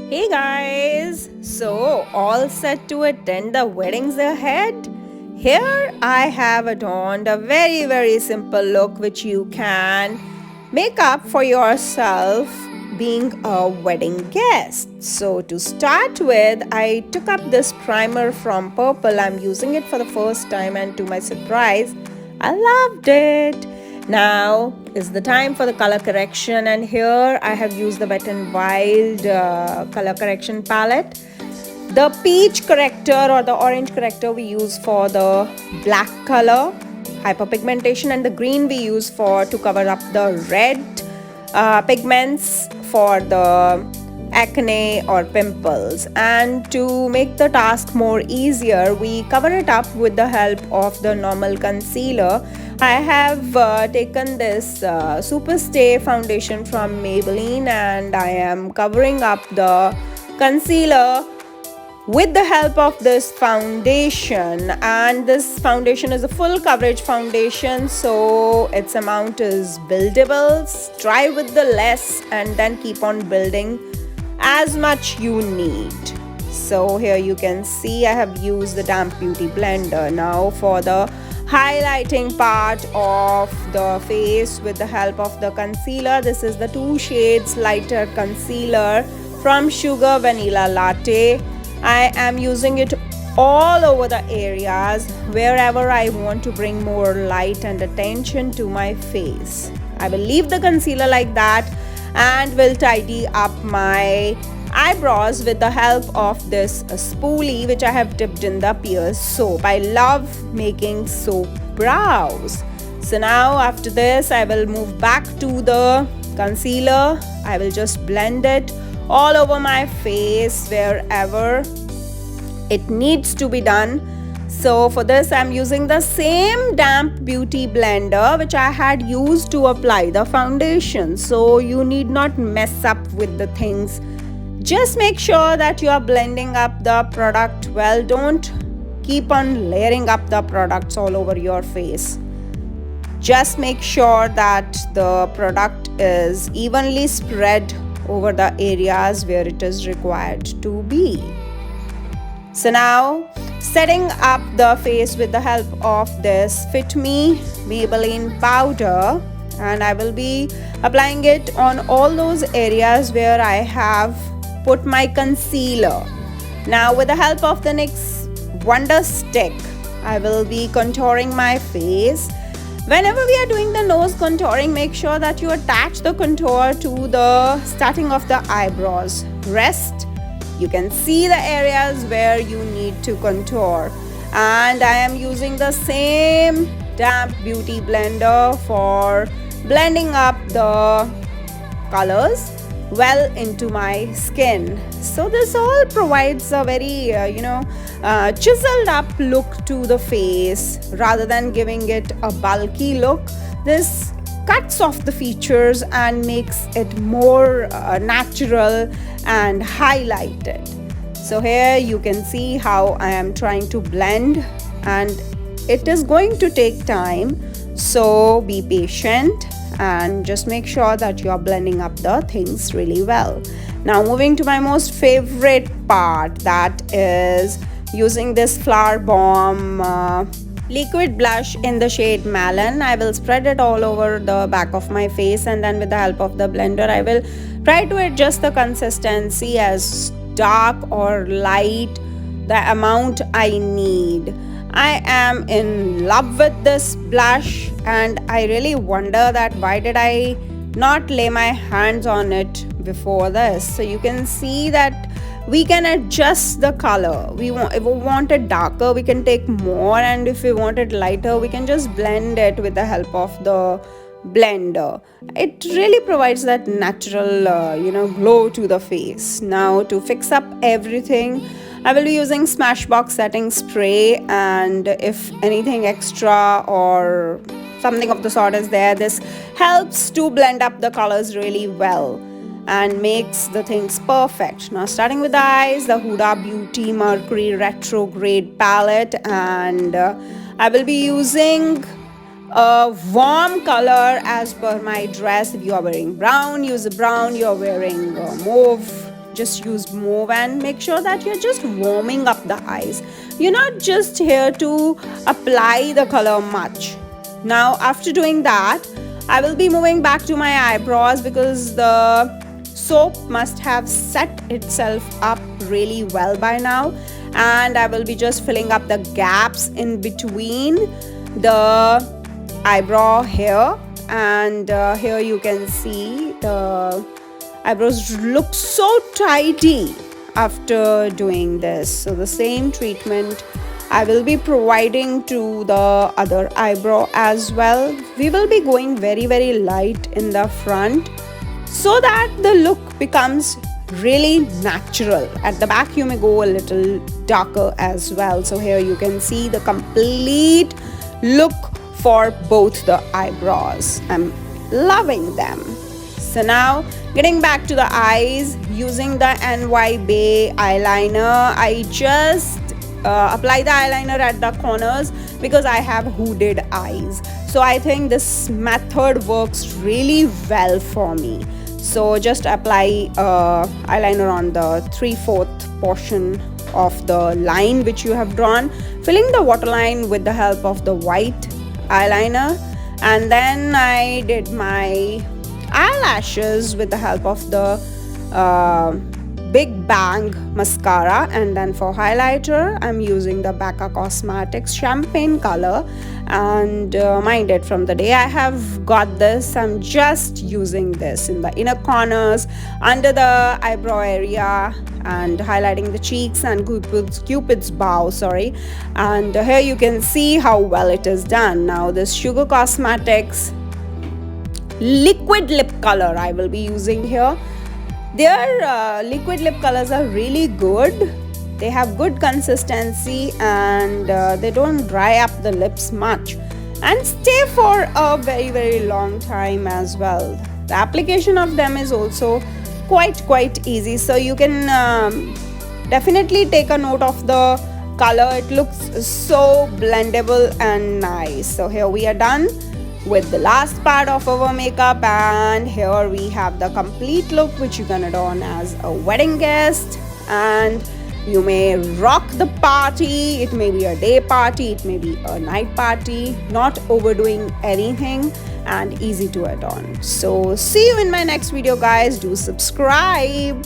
Hey guys! So, all set to attend the weddings ahead? Here I have adorned a very simple look which you can make up for yourself being a wedding guest. So, to start with, I took up this primer from Purple. I'm using it for the first time, and to my surprise, I loved it. Now is the time for the color correction, and here I have used the Wet n Wild color correction palette. The peach corrector or the orange corrector we use for the black color hyperpigmentation, and the green we use for to cover up the red pigments for the acne or pimples. And to make the task more easier, we cover it up with the help of the normal concealer. I have taken this Superstay foundation from Maybelline, and I am covering up the concealer with the help of this foundation. And this foundation is a full coverage foundation, so its amount is buildable. Try with the less and then keep on building as much you need. So here you can see I have used the damp beauty blender. Now for the highlighting part of the face with the help of the concealer, this is the 2 shades lighter concealer from Sugar Vanilla Latte. I am using it all over the areas wherever I want to bring more light and attention to my face. I will leave the concealer like that and will tidy up my eyebrows with the help of this spoolie which I have dipped in the Pierce soap. I love making soap brows. So now after this I will move back to the concealer. I will just blend it all over my face wherever it needs to be done. So for this I'm using the same damp beauty blender which I had used to apply the foundation. So you need not mess up with the things. Just make sure that you are blending up the product well. Don't keep on layering up the products all over your face. Just make sure that the product is evenly spread over the areas where it is required to be. So now setting up the face with the help of this Fit Me Maybelline powder, and I will be applying it on all those areas where I have put my concealer. Now with the help of the NYX Wonder Stick, I will be contouring my face. Whenever we are doing the nose contouring, make sure that you attach the contour to the starting of the eyebrows. Rest, you can see the areas where you need to contour. And I am using the same damp beauty blender for blending up the colors well into my skin. So this all provides a very chiseled up look to the face rather than giving it a bulky look. This cuts off the features and makes it more natural and highlighted. So here you can see how I am trying to blend, and it is going to take time, so be patient and just make sure that you are blending up the things really well. Now moving to my most favorite part, that is using this Flower Bomb liquid blush in the shade Melon. I will spread it all over the back of my face, and then with the help of the blender I will try to adjust the consistency as dark or light, the amount I need. I am in love with this blush, and I really wonder that why did I not lay my hands on it before this. So you can see that we can adjust the color. If we want it darker, we can take more, and if we want it lighter, we can just blend it with the help of the blender. It really provides that natural glow to the face. Now to fix up everything, I will be using Smashbox setting spray, and if anything extra or something of the sort is there, this helps to blend up the colors really well and makes the things perfect. Now starting with the eyes, the Huda Beauty Mercury Retrograde palette, and I will be using a warm color as per my dress. If you are wearing brown, use a brown. You are wearing mauve, just use mauve and make sure that you're just warming up the eyes. You're not just here to apply the color much. Now after doing that, I will be moving back to my eyebrows because the soap must have set itself up really well by now, and I will be just filling up the gaps in between the eyebrow hair. And here you can see the eyebrows look so tidy after doing this. So the same treatment I will be providing to the other eyebrow as well. We will be going very light in the front so that the look becomes really natural. At the back you may go a little darker as well. So here you can see the complete look for both the eyebrows. I'm loving them. So now getting back to the eyes, using the NY Bay eyeliner, I just apply the eyeliner at the corners because I have hooded eyes. So I think this method works really well for me. So just apply eyeliner on the 3/4 portion of the line which you have drawn, filling the waterline with the help of the white eyeliner, and then I did my eyelashes with the help of the Big Bang mascara. And then for highlighter I'm using the Becca Cosmetics champagne color, and mind it, from the day I have got this, I'm just using this in the inner corners, under the eyebrow area, and highlighting the cheeks and Cupid's bow, and here you can see how well it is done. Now this Sugar Cosmetics liquid lip color I will be using here. Their liquid lip colors are really good. They have good consistency, and they don't dry up the lips much and stay for a very long time as well. The application of them is also quite easy, so you can definitely take a note of the color. It looks so blendable and nice. So here we are done with the last part of our makeup, and here we have the complete look which you're gonna don as a wedding guest. And you may rock the party. It may be a day party, it may be a night party, not overdoing anything, and easy to adorn. So see you in my next video guys. Do subscribe.